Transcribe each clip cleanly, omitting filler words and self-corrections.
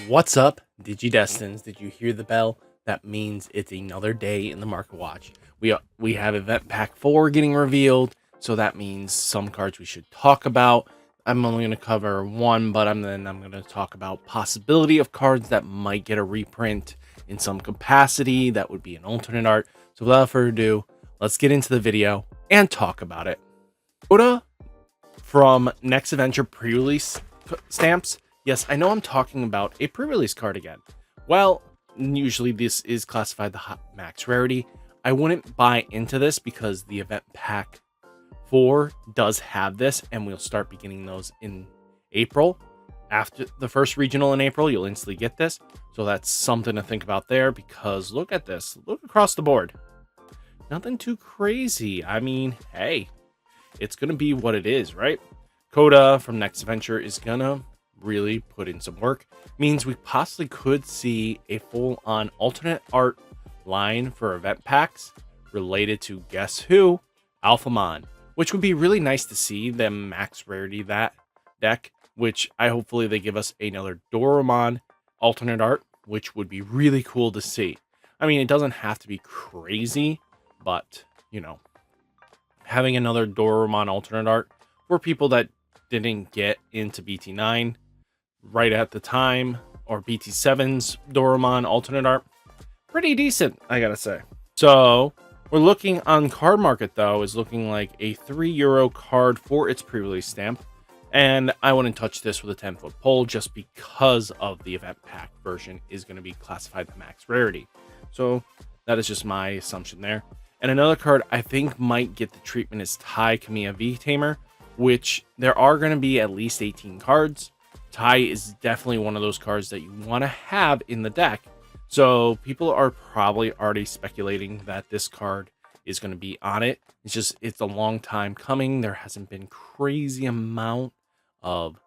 What's up, Digidestins? Did you hear the bell? That means it's another day in the Market Watch. We have Event Pack 4 getting revealed, so that means some cards we should talk about. I'm only going to cover one, but I'm going to talk about possibility of cards that might get a reprint in some capacity. That would be an alternate art. So without further ado, let's get into the video and talk about it. Coda from Next Adventure pre-release stamps. Yes, I know I'm talking about a pre-release card again. Well, usually this is classified the max rarity. I wouldn't buy into this because the Event Pack 4 does have this, and we'll start beginning those in April. After the first regional in April, you'll instantly get this. So that's something to think about there, because look at this. Look across the board. Nothing too crazy. I mean, hey, it's going to be what it is, right? Coda from Next Adventure is going to really put in some work. Means we possibly could see a full-on alternate art line for event packs related to guess who? Alphamon, which would be really nice to see them max rarity that deck, which hopefully they give us another Doraemon alternate art, which would be really cool to see. I mean, it doesn't have to be crazy, but you know, having another Doraemon alternate art for people that didn't get into BT-9 right at the time, or BT-7's Doraemon alternate art, pretty decent, I gotta say. So we're looking on Card Market, though, is looking like a €3 card for its pre-release stamp, and I wouldn't touch this with a 10-foot pole just because of the event pack version is going to be classified the max rarity. So that is just my assumption there. And another card I think might get the treatment is Tai Kamiya V Tamer, which there are going to be at least 18 cards. Tai is definitely one of those cards that you want to have in the deck. So people are probably already speculating that this card is going to be on it. It's a long time coming. There hasn't been crazy amount of,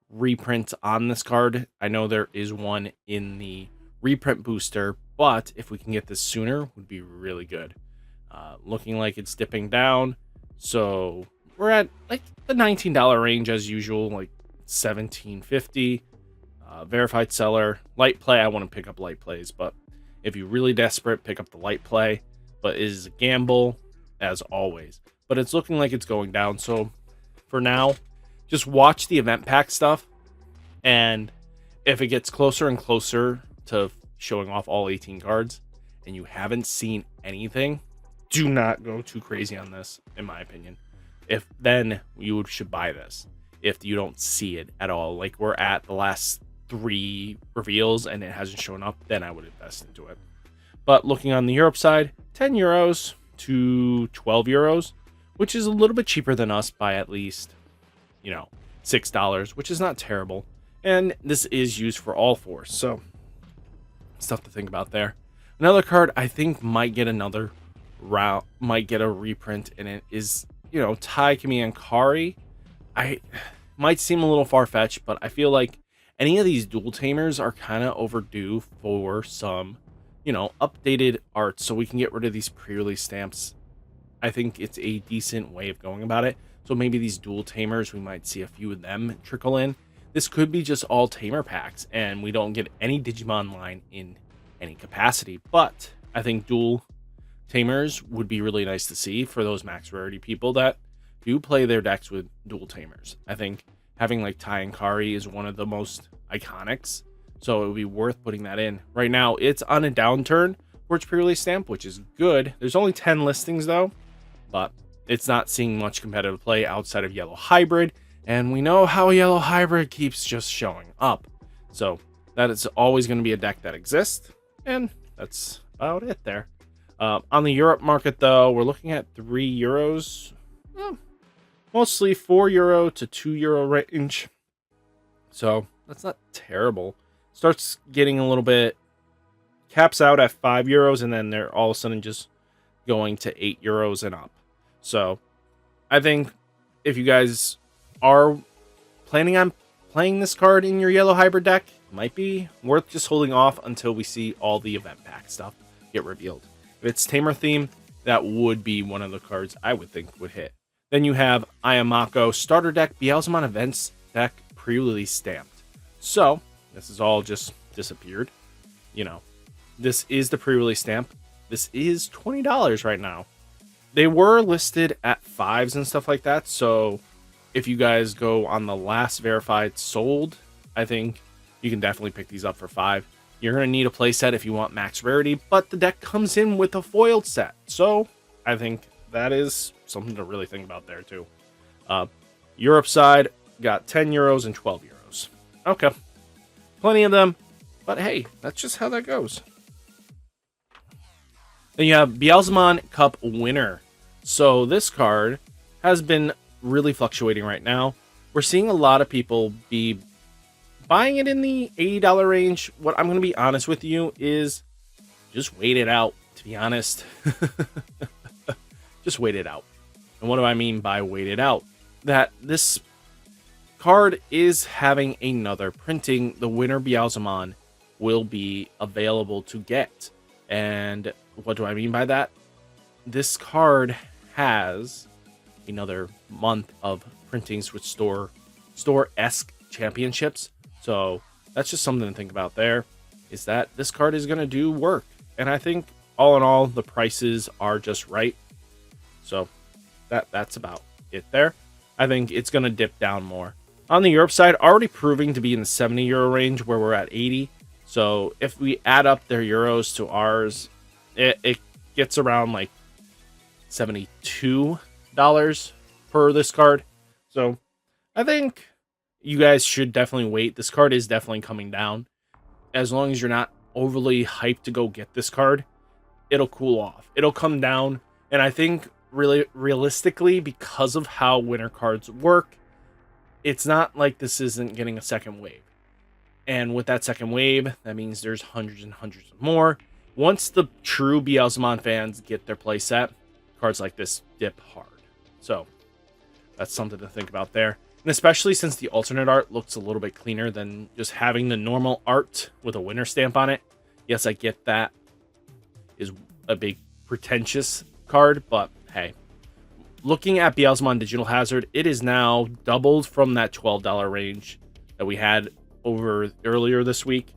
reprints on this card. I know there is one in the reprint booster, but if we can get this sooner, would be really good. Looking like it's dipping down. So we're at like the $19 range as usual, like $17.50. Verified seller, light play. I want to pick up light plays, but if you're really desperate, pick up the light play. But it is a gamble as always. But it's looking like it's going down. So for now, just watch the event pack stuff, and if it gets closer and closer to showing off all 18 cards and you haven't seen anything, do not go too crazy on this, in my opinion. If then you should buy this if you don't see it at all, like we're at the last 3 reveals and it hasn't shown up, then I would invest into it. But looking on the Europe side, €10 to €12, which is a little bit cheaper than us by at least, $6, which is not terrible. And this is used for all 4, so stuff to think about there. Another card I think might get another route, might get a reprint, and it is, Tai Kamiya and Kari. I might seem a little far-fetched, but I feel like any of these dual tamers are kind of overdue for some, updated art, so we can get rid of these pre-release stamps. I think it's a decent way of going about it. So maybe these dual tamers, we might see a few of them trickle in. This could be just all tamer packs, and we don't get any Digimon line in any capacity. But I think dual tamers would be really nice to see for those max rarity people that do play their decks with dual tamers. I think having like Tai and Kari is one of the most iconics, so it would be worth putting that in. Right now, it's on a downturn for its pre-release stamp, which is good. There's only 10 listings though, but it's not seeing much competitive play outside of Yellow Hybrid, and we know how Yellow Hybrid keeps just showing up. So that is always going to be a deck that exists, and that's about it there. On the Europe market though, we're looking at €3. Mostly €4 to €2 range. So that's not terrible. Starts getting a little bit, caps out at €5, and then they're all of a sudden just going to €8 and up. So I think if you guys are planning on playing this card in your Yellow Hybrid deck, it might be worth just holding off until we see all the event pack stuff get revealed. If it's Tamer theme, that would be one of the cards I would think would hit. Then you have Ayamako starter deck, Beelzemon events deck pre-release stamped. So This is all just disappeared. You know, this is the pre-release stamp. This is $20 right now. They were listed at 5s and stuff like that. So if you guys go on the last verified sold, I think you can definitely pick these up for 5. You're going to need a playset if you want max rarity, but the deck comes in with a foiled set. So I think that is something to really think about there too. Europe side got 10 euros and 12 euros. Okay. Plenty of them, but hey, that's just how that goes. Then you have Beelzemon Cup Winner. So this card has been really fluctuating right now. We're seeing a lot of people be buying it in the $80 range. What I'm going to be honest with you is just wait it out, to be honest. Just wait it out. And what do I mean by wait it out? That this card is having another printing. The Winner Beelzemon will be available to get. And what do I mean by that? This card has another month of printings with store-esque championships. So that's just something to think about there, is that this card is going to do work. And I think all in all, the prices are just right. So that's about it there. I think it's going to dip down more. On the Europe side, already proving to be in the 70 euro range where we're at 80. So if we add up their euros to ours, it gets around like $72 per this card. So I think you guys should definitely wait. This card is definitely coming down. As long as you're not overly hyped to go get this card, it'll cool off. It'll come down. And I think really realistically, because of how winter cards work, it's not like this isn't getting a second wave. And with that second wave, that means there's hundreds and hundreds of more. Once the true Beelzemon fans get their playset, cards like this dip hard. So that's something to think about there. And especially since the alternate art looks a little bit cleaner than just having the normal art with a winner stamp on it. Yes, I get that is a big pretentious card, but hey, looking at Beelzemon Digital Hazard, it is now doubled from that $12 range that we had over earlier this week.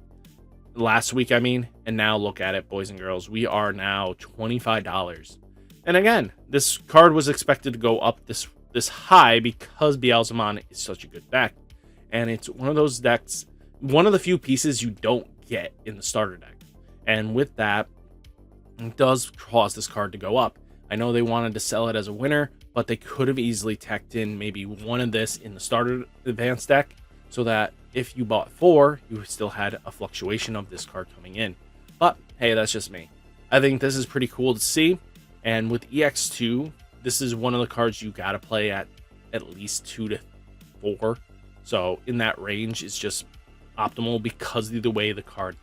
Last week, I mean. And now look at it, boys and girls. We are now $25. And again, this card was expected to go up this high because Beelzemon is such a good deck. And it's one of those decks, one of the few pieces you don't get in the starter deck. And with that, it does cause this card to go up. I know they wanted to sell it as a winner, but they could have easily tacked in maybe one of this in the starter advanced deck so that if you bought 4, you still had a fluctuation of this card coming in. But hey, that's just me. I think this is pretty cool to see. And with EX2, this is one of the cards you got to play at least 2 to 4. So in that range, it's just optimal because of the way the card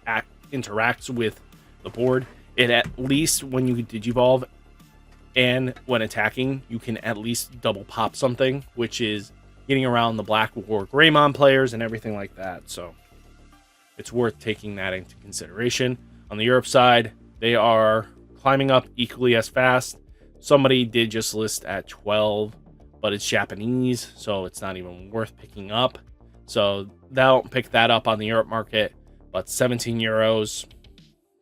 interacts with the board. It at least, when you Digivolve and when attacking, you can at least double pop something, which is getting around the Black War Greymon players and everything like that. So it's worth taking that into consideration. On the Europe side, they are climbing up equally as fast. Somebody did just list at 12, but it's Japanese, so it's not even worth picking up. So don't pick that up on the Europe market. But 17 euros.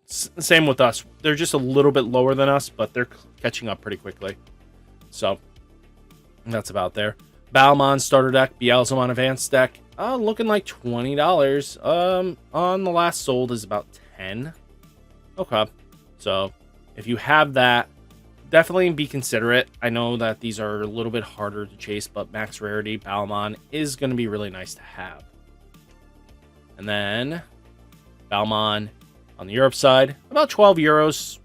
Same with us. They're just a little bit lower than us, but they're catching up pretty quickly. So that's about there. Balmon starter deck, Beelzemon advanced deck, looking like $20. On the last sold is about 10. Okay. So if you have that, definitely be considerate. I know that these are a little bit harder to chase, but max rarity Balmon is going to be really nice to have. And then Balmon on the Europe side, about 12 euros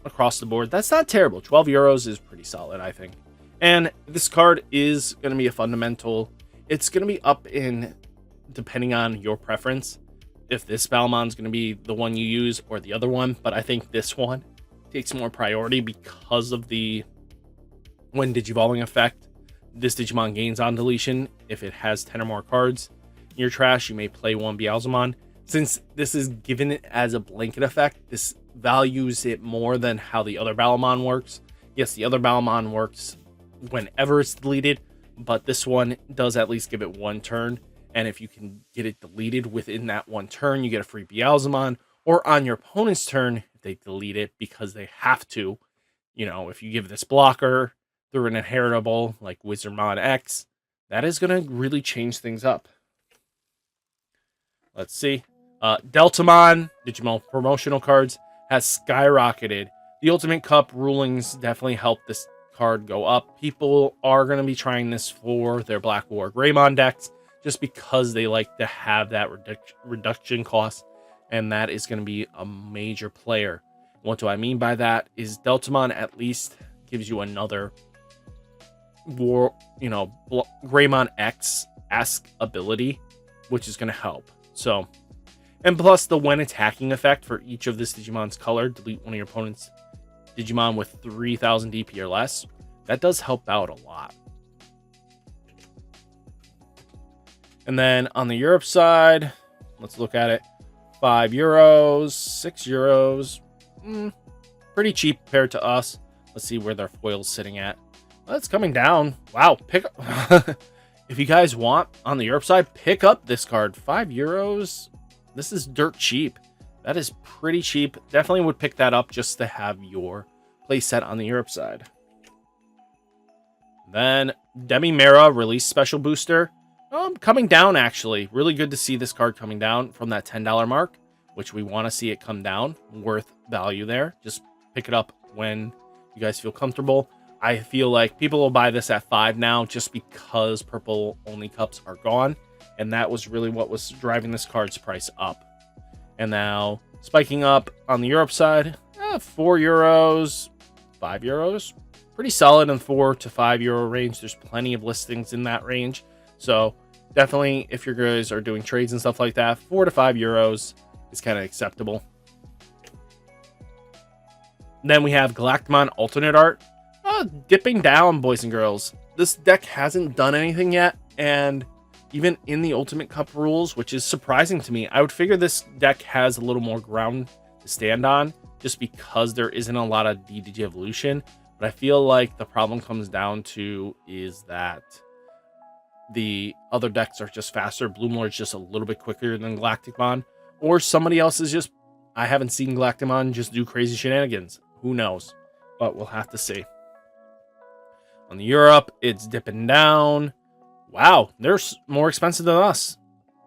across the board. That's not terrible. 12 euros is pretty solid, I think. And this card is going to be a fundamental. It's going to be up in, depending on your preference, if this Balmon's going to be the one you use or the other one. But I think this one takes more priority because of the when Digivolving effect. This Digimon gains on deletion. If it has 10 or more cards in your trash, you may play one Beelzemon. Since this is given it as a blanket effect, this values it more than how the other Balmon works. Yes, the other Balmon works whenever it's deleted, but this one does at least give it one turn. And if you can get it deleted within that one turn, you get a free Beelzemon. Or on your opponent's turn, if they delete it because they have to, if you give this blocker through an inheritable like Wizardmon X, that is going to really change things up. Let's see. Deltamon, Digimon promotional cards, has skyrocketed. The Ultimate Cup rulings definitely helped this card go up. People are going to be trying this for their Black War Greymon decks just because they like to have that reduction cost, and that is going to be a major player. What do I mean by that is Deltamon at least gives you another War, Greymon X-esque ability, which is going to help. So, and plus the when attacking effect for each of this Digimon's color, delete one of your opponent's Digimon with 3000 DP or less. That does help out a lot. And then on the Europe side, let's look at it. €5, €6. Pretty cheap compared to us. Let's see where their foil's sitting at. Well, it's coming down. Wow, pick up. If you guys want on the Europe side, pick up this card. €5. This is dirt cheap. That is pretty cheap. Definitely would pick that up just to have your playset on the Europe side. Then Demimera release special booster. Coming down, actually. Really good to see this card coming down from that $10 mark, which we want to see it come down. Worth value there. Just pick it up when you guys feel comfortable. I feel like people will buy this at $5 now just because purple only cups are gone. And that was really what was driving this card's price up. And now spiking up on the Europe side, €4, €5. Pretty solid in €4 to €5 range. There's plenty of listings in that range. So definitely if your guys are doing trades and stuff like that, €4 to €5 is kind of acceptable. Then we have Galactimon alternate art. Dipping down, boys and girls. This deck hasn't done anything yet, and even in the Ultimate Cup rules, which is surprising to me, I would figure this deck has a little more ground to stand on, just because there isn't a lot of DDG evolution. But I feel like the problem comes down to is that the other decks are just faster. Bloomlord's just a little bit quicker than Galacticmon, or somebody else is just, I haven't seen Galactimon just do crazy shenanigans. Who knows? But we'll have to see. On the Europe, it's dipping down. Wow, they're more expensive than us.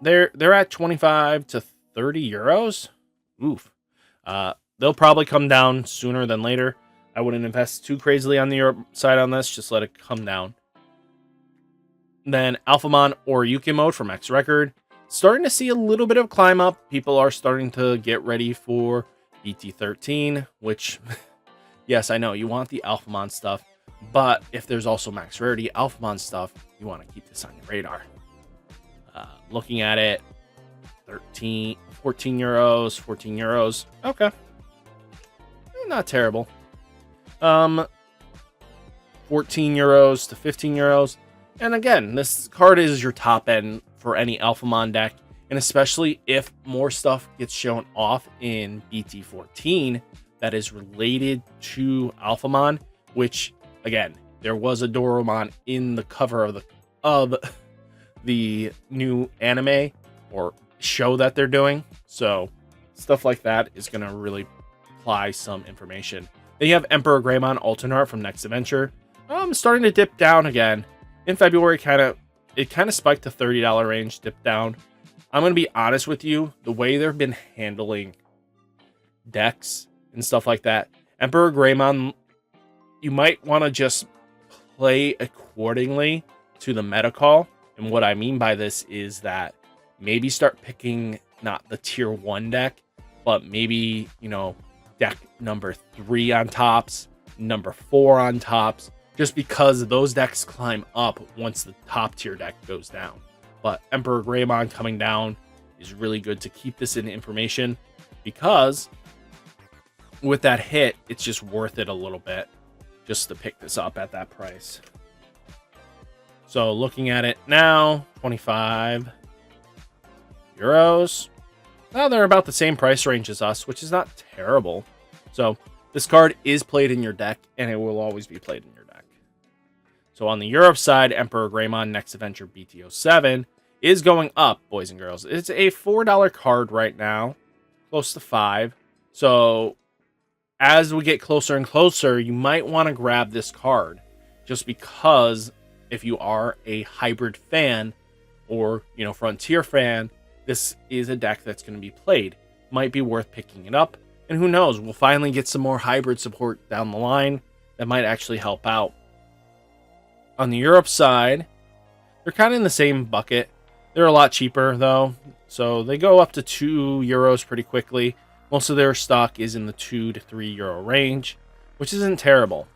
They're at 25 to 30 euros. Oof. They'll probably come down sooner than later. I wouldn't invest too crazily on the Europe side on this. Just let it come down. Then Alphamon or Yuki mode from X Record. Starting to see a little bit of climb up. People are starting to get ready for BT-13, which, yes, I know you want the Alphamon stuff. But if there's also max rarity Alphamon stuff, you want to keep this on your radar. Looking at it, 14 euros. Okay. Not terrible. 14 euros to 15 euros. And again, this card is your top end for any Alphamon deck. And especially if more stuff gets shown off in BT-14 that is related to Alphamon, which, again, there was a Doromon in the cover of the new anime or show that they're doing. So stuff like that is going to really apply some information. Then you have Emperor Greymon alternate art from Next Adventure. Starting to dip down again. In February, it kind of spiked to $30 range, dipped down. I'm going to be honest with you, the way they've been handling decks and stuff like that, Emperor Greymon, you might want to just play accordingly to the meta call. And what I mean by this is that maybe start picking not the tier 1 deck, but maybe, deck number 3 on tops, number 4 on tops, just because those decks climb up once the top tier deck goes down. But Emperor Greymon coming down is really good to keep this in information, because with that hit, it's just worth it a little bit just to pick this up at that price. So looking at it now, 25 euros. Well, they're about the same price range as us, which is not terrible. So this card is played in your deck, and it will always be played in your deck. So on the Europe side, Emperor Greymon Next Adventure BT-07 is going up, boys and girls. It's a $4 card right now, close to 5. So as we get closer and closer, you might want to grab this card just because if you are a hybrid fan or, Frontier fan, this is a deck that's going to be played. Might be worth picking it up. And who knows, we'll finally get some more hybrid support down the line that might actually help out. On the Europe side, they're kind of in the same bucket. They're a lot cheaper, though. So they go up to €2 pretty quickly. Most of their stock is in the €2 to €3 range, which isn't terrible.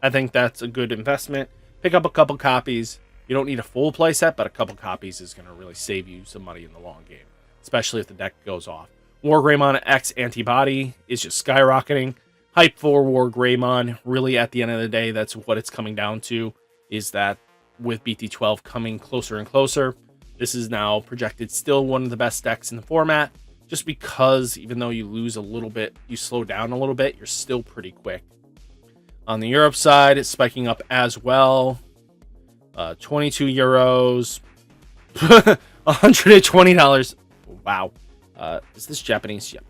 I think that's a good investment. Pick up a couple copies. You don't need a full playset, but a couple copies is going to really save you some money in the long game, especially if the deck goes off. War Greymon X Antibody is just skyrocketing. Hype for War Greymon, really at the end of the day, that's what it's coming down to, is that with BT-12 coming closer and closer, this is now projected still one of the best decks in the format, just because even though you lose a little bit, you slow down a little bit, you're still pretty quick. On the Europe side, it's spiking up as well. €22, $120. Wow. Is this Japanese? Yeah.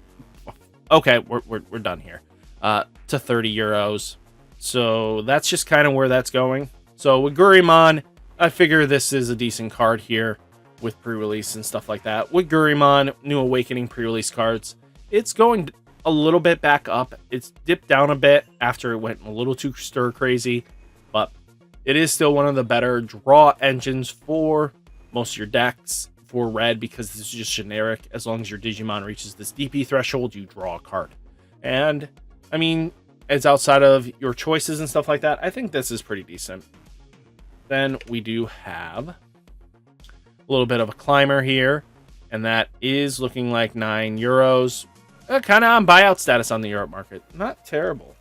Okay, we're done here. To €30. So that's just kind of where that's going. So with Gurimon, I figure this is a decent card here with pre-release and stuff like that. With Gurimon, New Awakening pre-release cards, it's going a little bit back up. It's dipped down a bit after it went a little too stir crazy, but it is still one of the better draw engines for most of your decks for red, because this is just generic. As long as your Digimon reaches this DP threshold, you draw a card. And I mean, it's outside of your choices and stuff like that. I think this is pretty decent. Then we do have a little bit of a climber here, and that is looking like €9. Kind of on buyout status on the Europe market. Not terrible.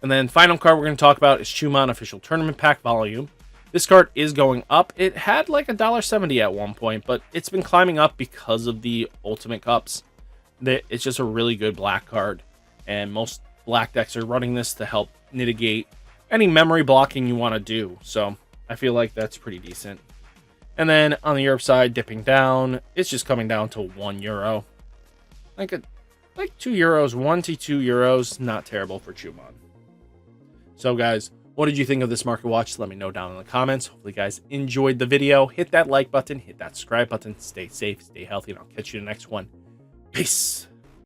And then final card we're going to talk about is Chumon Official Tournament Pack Volume. This card is going up. It had like $1.70 at one point, but it's been climbing up because of the Ultimate Cups. It's just a really good black card, and most black decks are running this to help mitigate any memory blocking you want to do. So I feel like that's pretty decent. And then on the Europe side, dipping down, it's just coming down to €1. Like €2, €1 to €2. Not terrible for Chumon. So guys, what did you think of this market watch? Let me know down in the comments. Hopefully you guys enjoyed the video. Hit that like button, hit that subscribe button. Stay safe, stay healthy, and I'll catch you in the next one. Peace.